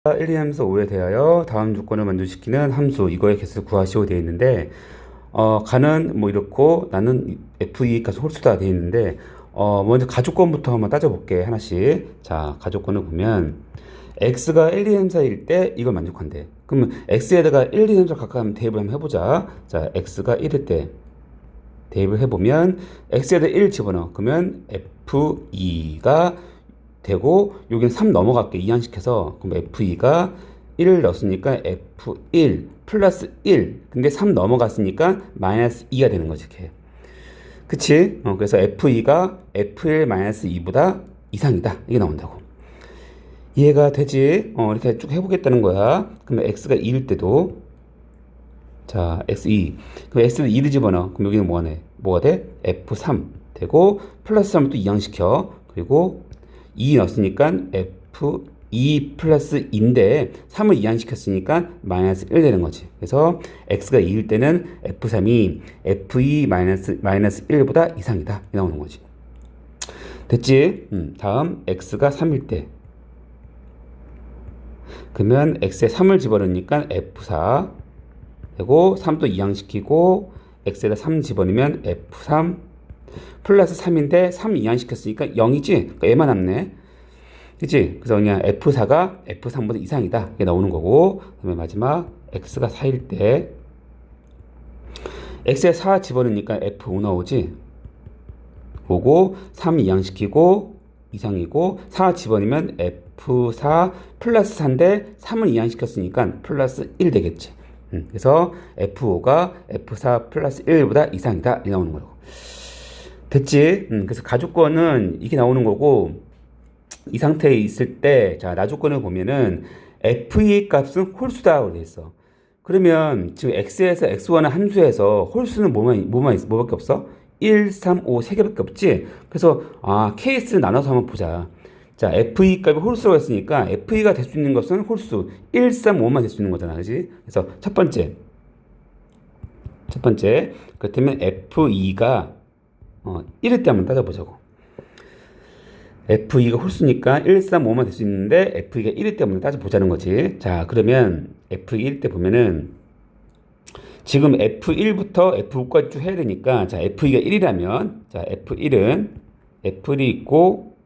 1, 2 함수 5에 대하여 다음 조건을 만족시키는 함수 이거의 개수 구하시오 되어 있는데 가는 뭐 이렇고 나는 f2 값은 홀수다 되어 있는데 먼저 가조건부터 한번 따져볼게 하나씩. 자, 가조건을 보면 x가 1, 2, 3, 4일 때 이걸 만족한대. 그러면 x에다가 1, 2, 3, 4 각각 한번 대입을 한번 해보자. 자, x가 1일 때 대입을 해보면 x에다 1 집어넣어. 그러면 f2가 되고 여기는 3 넘어갈게. 이항시켜서. 그럼 f2가 1을 넣었으니까 f1 플러스 1. 근데 3 넘어갔으니까 마이너스 2가 되는 거지. 이렇게. 그치? 그래서 f2가 f1 마이너스 2보다 이상이다. 이게 나온다고. 이해가 되지? 이렇게 쭉 해보겠다는 거야. 그러면 x가 2일 때도 자, x2. 그럼 x를 2를 집어넣어. 그럼 여기는 뭐가 돼? f3 되고 플러스 3을 또 이항시켜. 그리고 2 넣었으니까 f2 플러스 2인데 3을 이항시켰으니까 마이너스 1 되는 거지. 그래서 x가 2일 때는 f3이 f2 마이너스 1보다 이상이다. 이 나오는 거지. 됐지? 다음 x가 3일 때 그러면 x에 3을 집어넣으니까 f4 되고 3도 이항시키고 x에다 3 집어넣으면 f3 플러스 3인데 3 이항시켰으니까 0이지? 그러니까 얘만 남네. 그치? 그래서 그냥 f4가 f3보다 이상이다. 이게 나오는 거고. 그 다음에 마지막 x가 4일 때 x에 4 집어넣으니까 f5 나오지? 오고 3 이항시키고 이상이고 4 집어넣으면 f4 플러스 4인데 3을 이항시켰으니까 플러스 1 되겠지. 그래서 f5가 f4 플러스 1보다 이상이다. 이 나오는 거고. 됐지? 그래서 가조건은 이게 나오는 거고, 이 상태에 있을 때, 자, 나조건을 보면은 f2 값은 홀수다. 그래 있어. 그러면 지금 x에서 x1은 함수에서 홀수는 뭐밖에 없어? 1, 3, 5, 3개밖에 없지? 그래서, 케이스를 나눠서 한번 보자. 자, f2 값이 홀수라고 했으니까 f2가 될 수 있는 것은 홀수 1, 3, 5만 될 수 있는 거잖아. 그지? 그래서 첫 번째. 그렇다면 f2가 1일 때 한번 따져보자고. f2가 홀수니까 1, 3, 5만 될 수 있는데 f2가 1일 때 한번 따져보자는 거지. 자, 그러면 f2 1일 때 보면은 지금 f1부터 f5까지 쭉 해야 되니까 자, f2가 1이라면 자, f1은 f1이 있고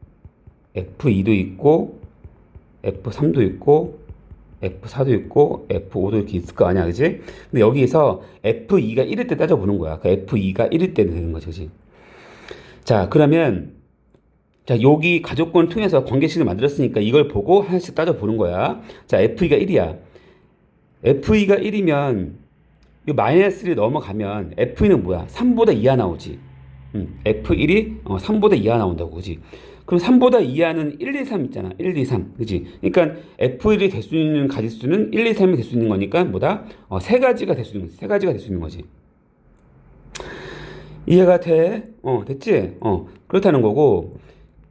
f2도 있고 f3도 있고 F4도 있고 F5도 이렇게 있을 거 아니야, 그지? 근데 여기서 F2가 1일 때 따져보는 거야. 그 F2가 1일 때 되는 거지, 그지? 자, 그러면 자, 여기 가족권 통해서 관계식을 만들었으니까 이걸 보고 하나씩 따져보는 거야. 자, F2가 1이야. F2가 1이면 이 마이너스를 넘어가면 F2는 뭐야? 3보다 이하 나오지. F1이 3보다 이하 나온다고, 그지? 그럼 3보다 이하는 1, 2, 3 있잖아. 1, 2, 3. 그지? 그러니까 F1이 될 수 있는 가지수는 1, 2, 3이 될 수 있는 거니까 뭐다? 세 가지가 될 수 있는 거지. 세 가지가 될 수 있는 거지. 이해가 돼? 됐지? 그렇다는 거고.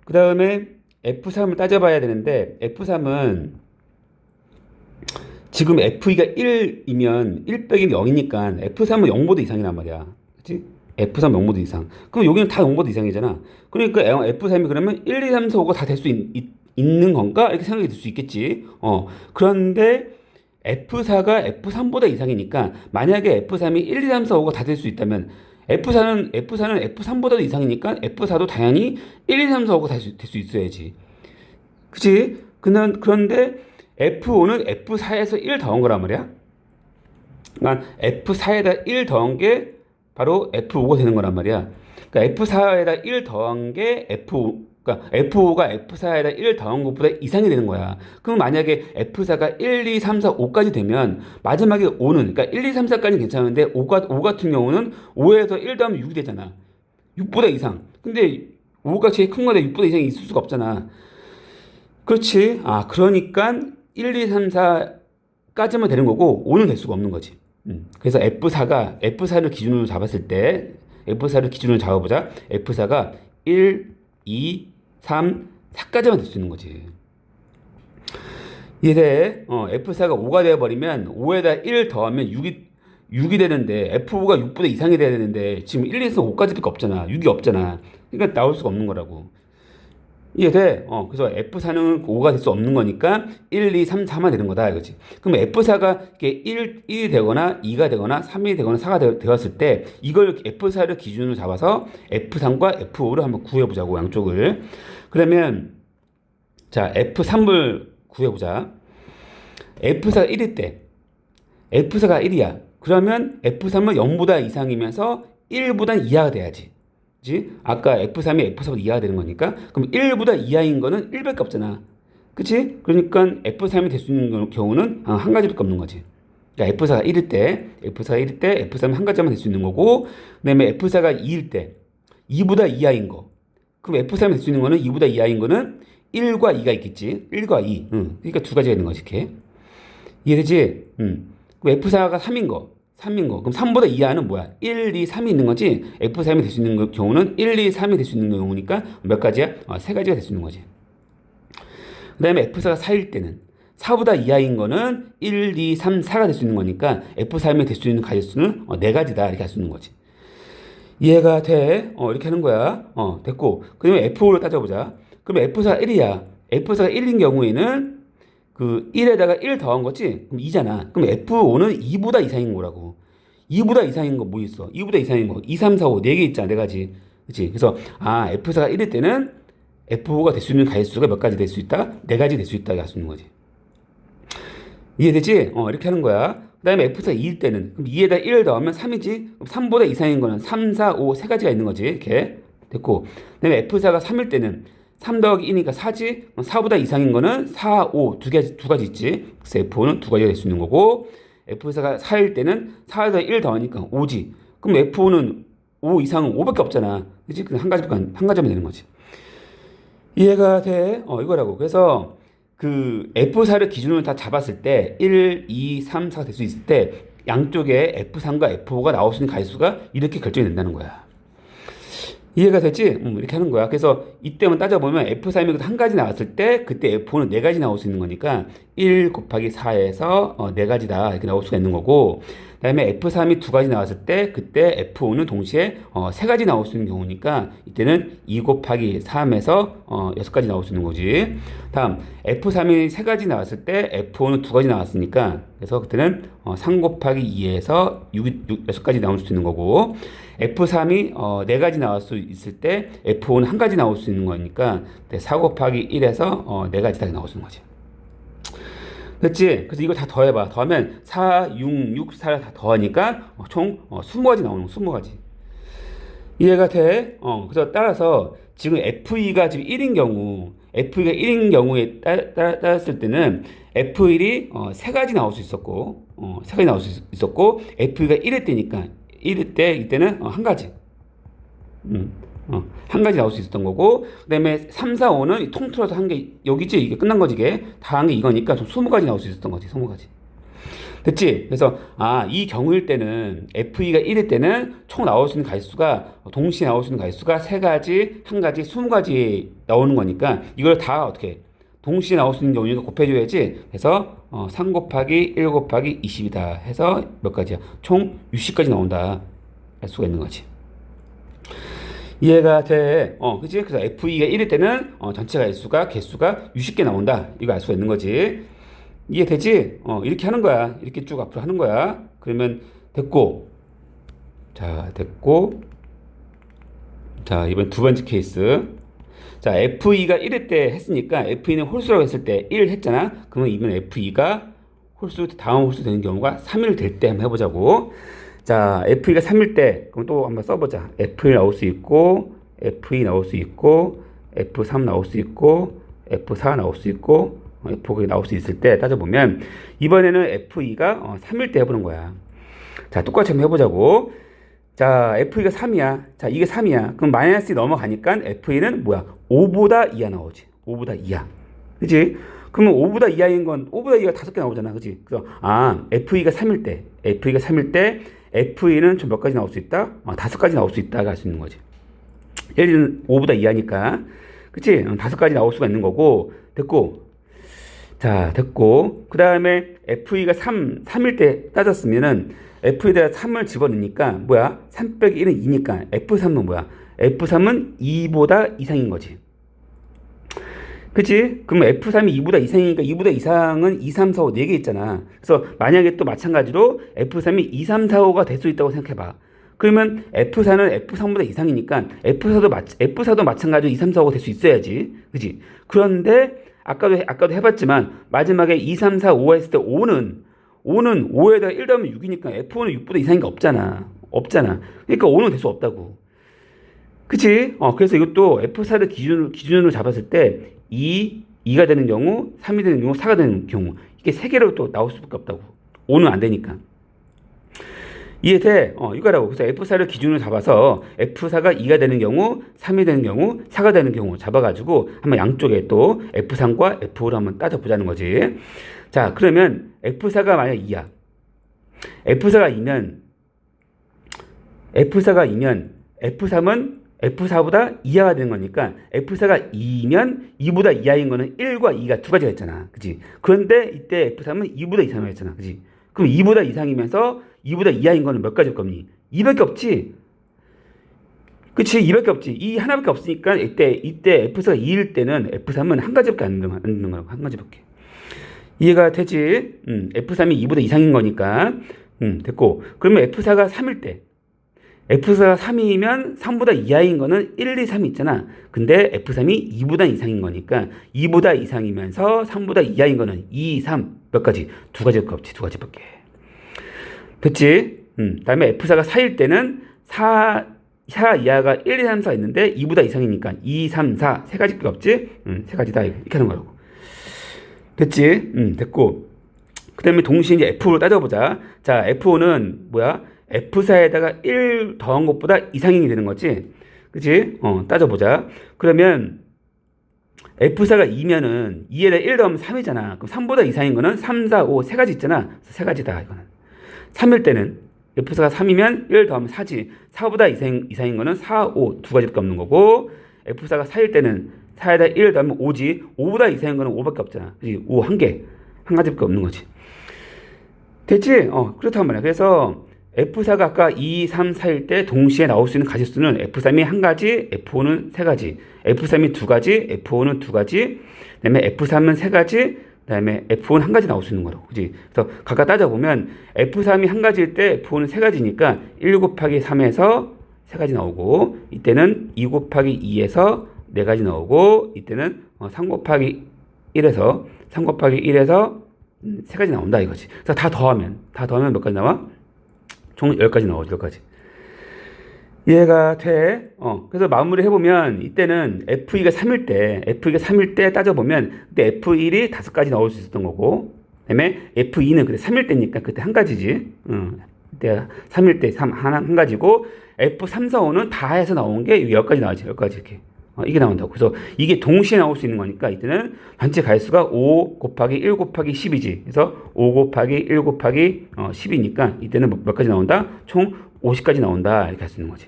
그 다음에 F3을 따져봐야 되는데, F3은 지금 F2가 1이면 1 빼기 0이니까 F3은 0보다 이상이란 말이야. 그치? F3 0보다 이상. 그럼 여기는 다 0보다 이상이잖아. 그러니까 F3이 그러면 1, 2, 3, 4, 5가 다 될 수 있는 건가? 이렇게 생각이 들 수 있겠지. 그런데 F4가 F3보다 이상이니까 만약에 F3이 1, 2, 3, 4, 5가 다 될 수 있다면 F4는 F3보다도 이상이니까 F4도 당연히 1, 2, 3, 4, 5가 될 수 있어야지. 그치? 그런데 F5는 F4에서 1 더한 거란 말이야. 그러니까 F4에다 1 더한 게 바로 F5가 되는 거란 말이야. 그러니까 F4에다 1 더한 게 F5, 그러니까 F5가 F4에다 1 더한 것보다 이상이 되는 거야. 그럼 만약에 F4가 1, 2, 3, 4, 5까지 되면 마지막에 5는, 그러니까 1, 2, 3, 4까지는 괜찮은데 5 같은 경우는 5에서 1 더하면 6이 되잖아. 6보다 이상. 근데 5가 제일 큰 건데 6보다 이상이 있을 수가 없잖아. 그렇지. 그러니까 1, 2, 3, 4까지만 되는 거고 5는 될 수가 없는 거지. 그래서 F4를 기준으로 잡았을 때 F4를 기준으로 잡아보자. F4가 1, 2, 3, 4까지만 될 수 있는 거지. 이해? F4가 5가 되어버리면 5에다 1 더하면 6이 되는데 F5가 6보다 이상이 돼야 되는데 지금 1, 2에서 5까지밖에 없잖아. 6이 없잖아. 그러니까 나올 수가 없는 거라고. 이해돼? 그래서 F4는 5가 될 수 없는 거니까 1, 2, 3, 4만 되는 거다 이거지. 그럼 F4가 이렇게 1이 되거나 2가 되거나 3이 되거나 4가 되었을 때 이걸 F4를 기준으로 잡아서 F3과 F5를 한번 구해보자고 양쪽을. 그러면 자 F3을 구해보자. F4가 1일 때 F4가 1이야. 그러면 F3은 0보다 이상이면서 1보다 이하가 돼야지. 그치? 아까 F3이 F4보다 이하가 되는 거니까 그럼 1보다 이하인 거는 1밖에 없잖아. 그치? 그러니까 F3이 될 수 있는 경우는 한 가지밖에 없는 거지. 그러니까 F4가 1일 때 F3은 한 가지만 될 수 있는 거고, 그 다음에 F4가 2일 때 2보다 이하인 거. 그럼 F3이 될 수 있는 거는 2보다 이하인 거는 1과 2가 있겠지. 1과 2. 그러니까 두 가지가 있는 거지 이렇게. 이해되지? 그럼 F4가 3인 거. 그럼 3보다 이하는 뭐야? 1, 2, 3이 있는 거지. F3이 될 수 있는 경우는 1, 2, 3이 될 수 있는 경우니까 몇 가지야? 세 가지가 될 수 있는 거지. 그 다음에 F4가 4일 때는 4보다 이하인 거는 1, 2, 3, 4가 될 수 있는 거니까 F3이 될 수 있는 가지수는 네 가지다 이렇게 할 수 있는 거지. 이해가 돼? 이렇게 하는 거야. 됐고. 그 다음에 F5를 따져보자. 그러면 F4가 1이야. F4가 1인 경우에는 그 1에다가 1 더한 거지? 그럼 2잖아. 그럼 F5는 2보다 이상인 거라고. 2보다 이상인 거 뭐 있어? 2보다 이상인 거 2, 3, 4, 5 4개 있잖아. 네 가지. 그치? 그래서 F4가 1일 때는 F5가 될 수 있는 가지수가 몇 가지 될 수 있다? 네 가지 될 수 있다. 할 수 있는 거지. 이해되지? 이렇게 하는 거야. 그 다음에 F4가 2일 때는 그럼 2에다 1을 더하면 3이지? 그럼 3보다 이상인 거는 3, 4, 5 세 가지가 있는 거지. 이렇게. 됐고. 그 다음에 F4가 3일 때는 3 더하기 2니까 4지? 4보다 이상인 거는 4, 5 두 가지 있지. 그래서 F5는 두 가지가 될 수 있는 거고, F4가 4일 때는 4에다 1 더하니까 5지. 그럼 F5는 5 이상은 5밖에 없잖아. 그치? 그냥 한 가지만 되는 거지. 이해가 돼? 이거라고. 그래서 그 F4를 기준으로 다 잡았을 때 1, 2, 3, 4가 될 수 있을 때 양쪽에 F3과 F5가 나올 수 있는 가지수가 이렇게 결정이 된다는 거야. 이해가 됐지? 이렇게 하는 거야. 그래서 이때만 따져보면 F3이 한 가지 나왔을 때 그때 F5는 네 가지 나올 수 있는 거니까 1 곱하기 4에서 네 가지다 이렇게 나올 수가 있는 거고, 그 다음에 F3이 두 가지 나왔을 때 그때 F5는 동시에 세 가지 나올 수 있는 경우니까 이때는 2 곱하기 3에서 여섯 가지 나올 수 있는 거지. 다음 F3이 세 가지 나왔을 때 F5는 두 가지 나왔으니까 그래서 그때는 3 곱하기 2에서 6 가지 나올 수 있는 거고, F3이 네 가지 나올 수 있을 때 F5는 한 가지 나올 수 있는 거니까 4 곱하기 1에서 네 가지 다 나올 수 있는 거지. 됐지? 그래서 이거 다 더해봐. 더하면 4, 6, 4를 다 더하니까 총 20가지 나오는 거, 20가지. 이해가 돼? 그래서 따라서 지금 F2가 지금 1인 경우에 따랐을 때는 F1이 세 가지 나올 수 있었고, F2가 1일 때니까, 이때는 한 가지. 한 가지 나올 수 있었던 거고, 그 다음에 3, 4, 5는 통틀어서 한 개, 여기지? 이게 끝난 거지, 이게. 다 한 게 이거니까 좀 20가지 나올 수 있었던 거지, 20가지. 됐지? 그래서, 이 경우일 때는, F2가 1일 때는 총 나올 수 있는 가지수가, 동시에 나올 수 있는 가지수가 세 가지, 한 가지, 20가지 나오는 거니까, 이걸 다 어떻게, 동시에 나올 수 있는 경우니까 곱해줘야지. 그래서, 3 곱하기 1 곱하기 20이다 해서 몇 가지야? 총 60가지 나온다. 할 수가 있는 거지. 이해가 돼? 그치? 그래서 F2가 1일 때는, 전체 개수가 60개 나온다. 이거 알 수가 있는 거지. 이해되지? 이렇게 하는 거야. 이렇게 쭉 앞으로 하는 거야. 그러면 됐고. 자, 됐고. 자, 이번 두 번째 케이스. 자, F2가 1일 때 했으니까 F2는 홀수라고 했을 때 1 했잖아. 그러면 이번 F2가 다음 홀수 되는 경우가 3일 될 때 한번 해보자고. 자, F2가 3일 때, 그럼 또 한번 써보자. F1 나올 수 있고, F2 나올 수 있고, F3 나올 수 있고, F4 나올 수 있고, F5가 나올 수 있을 때 따져보면, 이번에는 F2가 3일 때 해보는 거야. 자, 똑같이 한번 해보자고. 자, F2가 3이야. 자, 이게 3이야. 그럼 마이너스 넘어가니까 F2는 뭐야? 5보다 이하 나오지. 5보다 이하. 그치? 그러면 5보다 이하인 건 5보다 이하가 5개 나오잖아. 그치? 그래서, F2가 3일 때, F2는 총 몇 가지 나올 수 있다? 5가지 나올 수 있다가 할 수 있는 거지. 얘는 5보다 이하니까. 그치? 5가지 나올 수가 있는 거고. 됐고. 자, 됐고. 그 다음에 F2가 3일 때 따졌으면은 F에다가 3을 집어넣으니까 뭐야? 3 빼기 1은 2니까 F3은 뭐야? F3은 2보다 이상인 거지. 그치? 그럼 F3이 2보다 이상이니까 2보다 이상은 2, 3, 4, 5 4개 있잖아. 그래서 만약에 또 마찬가지로 F3이 2, 3, 4, 5가 될 수 있다고 생각해봐. 그러면 F4는 F3보다 이상이니까 F4도 마찬가지로 2, 3, 4, 5가 될 수 있어야지. 그치? 그런데 아까도 해봤지만 마지막에 2, 3, 4, 5 했을 때 5는 5에다가 1 더하면 6이니까 F5는 6보다 이상인 게 없잖아. 없잖아. 그러니까 5는 될 수 없다고. 그치? 그래서 이것도 F4를 기준으로 잡았을 때 2가 되는 경우, 3이 되는 경우, 4가 되는 경우. 이게 세 개로 또 나올 수밖에 없다고. 5는 안 되니까. 이해돼? 이거라고. 그래서 F4를 기준으로 잡아서 F4가 2가 되는 경우, 3이 되는 경우, 4가 되는 경우 잡아가지고 한번 양쪽에 또 F3과 F5를 한번 따져보자는 거지. 자, 그러면 F4가 만약 2야. F4가 2면 F3은 F4보다 이하가 되는 거니까 F4가 2면 2보다 이하인 거는 1과 2가 두 가지가 있잖아. 그치? 그런데 이때 F3은 2보다 이상을 했잖아. 그치? 그럼 2보다 이상이면서 2보다 이하인 거는 몇 가지일 겁니? 2밖에 없지? 그치? 2밖에 없지. 이 하나밖에 없으니까 이때 F4가 2일 때는 F3은 한 가지밖에 안 되는 거라고. 한 가지밖에. 이해가 되지? F3이 2보다 이상인 거니까. 됐고. 그러면 F4가 3일 때. F4가 3이면 3보다 이하인 거는 1, 2, 3 있잖아. 근데 F3이 2보다 이상인 거니까 2보다 이상이면서 3보다 이하인 거는 2, 3 몇 가지? 두 가지밖에 없지. 두 가지밖에. 됐지? 다음에 F4가 4일 때는 4 이하가 1, 2, 3, 4 있는데 2보다 이상이니까 2, 3, 4 세 가지밖에 없지? 세 가지다. 이렇게 하는 거라고. 됐지? 됐고. 그 다음에 동시에 이제 F5를 따져보자. 자, F5는 뭐야? F4에다가 1 더한 것보다 이상이 되는 거지. 그치? 따져보자. 그러면 F4가 2면은 2에다 1 더하면 3이잖아. 그럼 3보다 이상인 거는 3, 4, 5 세 가지 있잖아. 세 가지다, 이거는. 3일 때는 F4가 3이면 1 더하면 4지. 4보다 이상인 거는 4, 5 두 가지밖에 없는 거고, F4가 4일 때는 4에다 1 더하면 5지. 5보다 이상인 거는 5밖에 없잖아. 그치? 5 한 개. 한 가지밖에 없는 거지. 됐지? 그렇단 말이야. 그래서 F4가 아까 2, 3, 4일 때 동시에 나올 수 있는 가짓수는 F3이 한 가지, F5는 세 가지. F3이 두 가지, F5는 두 가지. 그 다음에 F3은 세 가지, 그 다음에 F5는 한 가지 나올 수 있는 거라고. 그지? 그래서 각각 따져보면 F3이 한 가지일 때 F5는 세 가지니까 1 곱하기 3에서 세 가지 나오고, 이때는 2 곱하기 2에서 네 가지 나오고, 이때는 3 곱하기 1에서 세 가지 나온다 이거지. 그래서 다 더하면 몇 가지 나와? 총 10가지 나오죠, 10가지. 이해가 돼? 그래서 마무리 해보면, 이때는 F2가 3일 때 따져보면, 그때 F1이 5가지 나올 수 있었던 거고, 그 다음에 F2는 그때 3일 때니까 그때 한 가지지. 그때 3일 때 한 가지고, F3, 4, 5는 다 해서 나온 게 10가지 나왔지, 10가지 이렇게. 이게 나온다고. 그래서 이게 동시에 나올 수 있는 거니까 이때는 전체 가지수가 5 곱하기 1 곱하기 10이지. 그래서 5 곱하기 1 곱하기 10이니까 이때는 몇 가지 나온다? 총 50가지 나온다. 이렇게 할 수 있는 거지.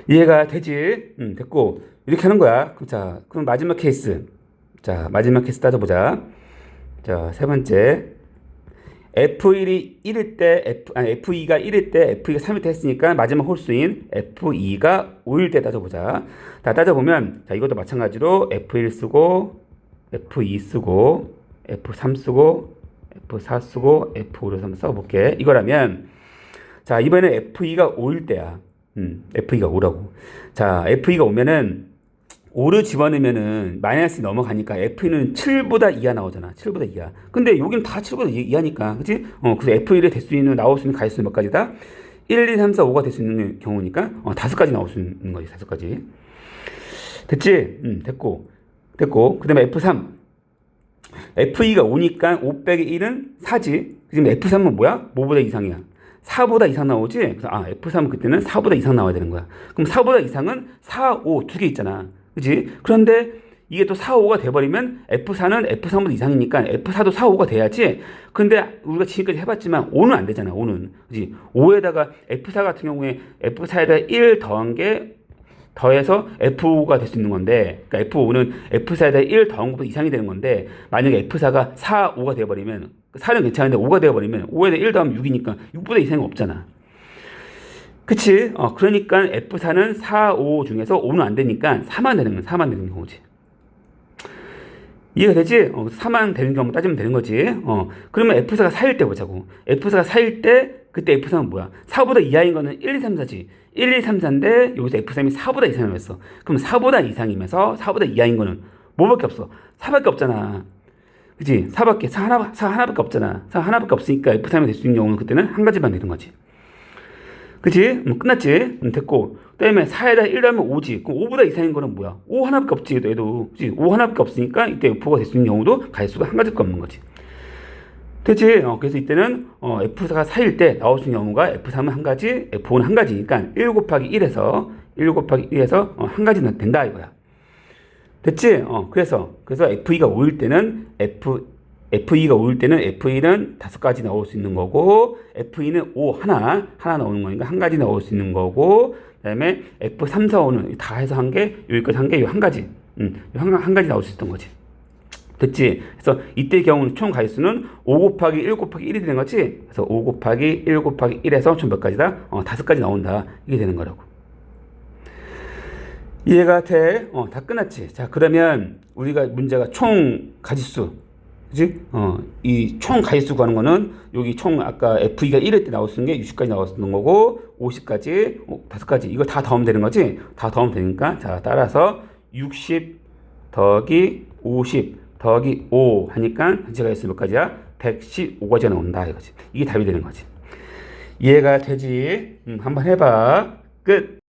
이해가 되지? 됐고. 이렇게 하는 거야. 자, 그럼 마지막 케이스. 자, 마지막 케이스 따져보자. 자, 세 번째. F1이 1일 때, F2가 1일 때, F2가 3일 때 했으니까 마지막 홀수인 F2가 5일 때 따져보자. 다 따져보면, 자, 이것도 마찬가지로 F1 쓰고, F2 쓰고, F3 쓰고, F4 쓰고, F5를 한번 써볼게. 이거라면, 자, 이번에 F2가 5일 때야. F2가 5라고. 자, F2가 5면은, 5를 집어넣으면은 마이너스 넘어가니까 F2는 7보다 이하 나오잖아. 7보다 이하. 근데 여기는 다 7보다 이하니까. 그치? 그래서 F1에 될 수 있는, 나올 수 있는 가지수는 몇 가지다? 1, 2, 3, 4, 5가 될 수 있는 경우니까 5가지 나올 수 있는 거지. 5가지. 됐지? 됐고. 그 다음에 F3. F2가 5니까 5 빼기 1은 4지. 지금 F3은 뭐야? 뭐보다 이상이야? 4보다 이상 나오지? 그래서 F3은 그때는 4보다 이상 나와야 되는 거야. 그럼 4보다 이상은 4, 5 두 개 있잖아. 그치? 그런데 이게 또 4, 5가 돼버리면 F4는 F3보다 이상이니까 F4도 4, 5가 돼야지. 근데 우리가 지금까지 해봤지만 5는 안 되잖아. 5는. 그치? 5에다가 F4 같은 경우에 F4에다가 1 더한 게 더해서 F5가 될 수 있는 건데, 그러니까 F5는 F4에다가 1 더한 것보다 이상이 되는 건데, 만약에 F4가 4, 5가 돼버리면, 4는 괜찮은데 5가 돼버리면 5에다 1 더하면 6이니까 6보다 이상이 없잖아. 그치? 그러니까 F4는 4, 5 중에서 5는 안 되니까 4만 되는 경우지. 이해가 되지? 4만 되는 경우 따지면 되는 거지. 그러면 F4가 4일 때 보자고. F4가 4일 때, 그때 F3은 뭐야? 4보다 이하인 거는 1, 2, 3, 4지. 1, 2, 3, 4인데, 여기서 F3이 4보다 이상이었어. 그럼 4보다 이상이면서 4보다 이하인 거는 뭐밖에 없어? 4밖에 없잖아. 그치? 4밖에, 4 하나밖에 없잖아. 4 하나밖에 없으니까 F3이 될 수 있는 경우는 그때는 한 가지만 되는 거지. 그치? 끝났지? 됐고. 그 다음에 4에다 1 하면 5지. 그럼 5보다 이상인 거는 뭐야? 5 하나밖에 없지, 얘도. 그치? 5 하나밖에 없으니까 이때 F4가 될 수 있는 경우도 가짓수가 한 가지밖에 없는 거지. 됐지? 그래서 이때는 F4가 4일 때 나올 수 있는 경우가 F3은 한 가지, F5는 한 가지니까 1 곱하기 1에서 한 가지는 된다 이거야. 됐지? 그래서 F2가 5일 때는 F2가 5일 때는 F1은 5가지 나올 수 있는 거고, F2는 5 하나 나오는 거니까 한 가지 나올 수 있는 거고, 그 다음에 F3, 4, 5는 다 해서 한 개, 여기까지 한 개, 한 가지. 한 가지 나올 수 있던 거지. 됐지? 그래서 이때 경우는 총 가짓수는 5 곱하기 1 곱하기 1이 되는 거지? 그래서 5 곱하기 1 곱하기 1에서 총 몇 가지다? 5가지 나온다. 이게 되는 거라고. 이해가 돼? 다 끝났지? 자, 그러면 우리가 문제가 총 가짓수. 그지? 이 총 가짓수 구하는 거는 여기 총 아까 F2가 1일 때 나올 수 있는 게 60까지 나올 수 있는 거고 50까지, 5가지. 이거 다 더하면 되는 거지? 다 더하면 되니까. 자, 따라서 60 더하기 50 더하기 5 하니까 전체 가짓수 몇 가지야? 115가지가 나온다 이거지. 이게 답이 되는 거지. 이해가 되지? 한번 해봐. 끝.